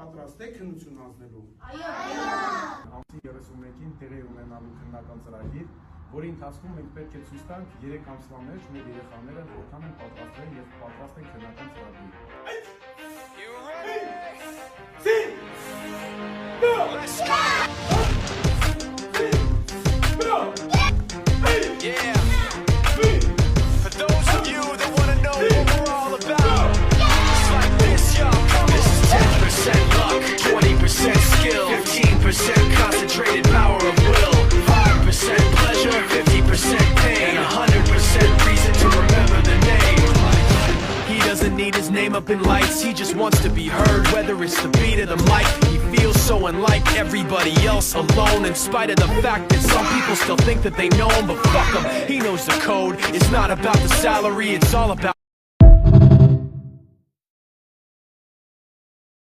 պատրաստ եք քննություն հանձնելու։ Այո։ Ամսի 31-ին տեղի ունենալու քննական ծրագիր, որի ընթացքում մենք պետք է ցույց տանք 3 ամսվա մեջ մեր երեխաները որքան են պատրաստվել եւ պատրաստ են քննական ծրագրին։ Yeah. For those of you that want to know what we're all about, it's like this, y'all. This is 10% luck, 20% skill, 15% concentrated power of will, 5% pleasure, 50% pain, and 100% reason to remember the name. He doesn't need his name up in lights, he just wants to be heard, whether it's the beat of the mic. He feels so unlike everybody else, alone, in spite of the fact that some people still think that they know him, but fuck him, he knows the code. It's not about the salary, it's all about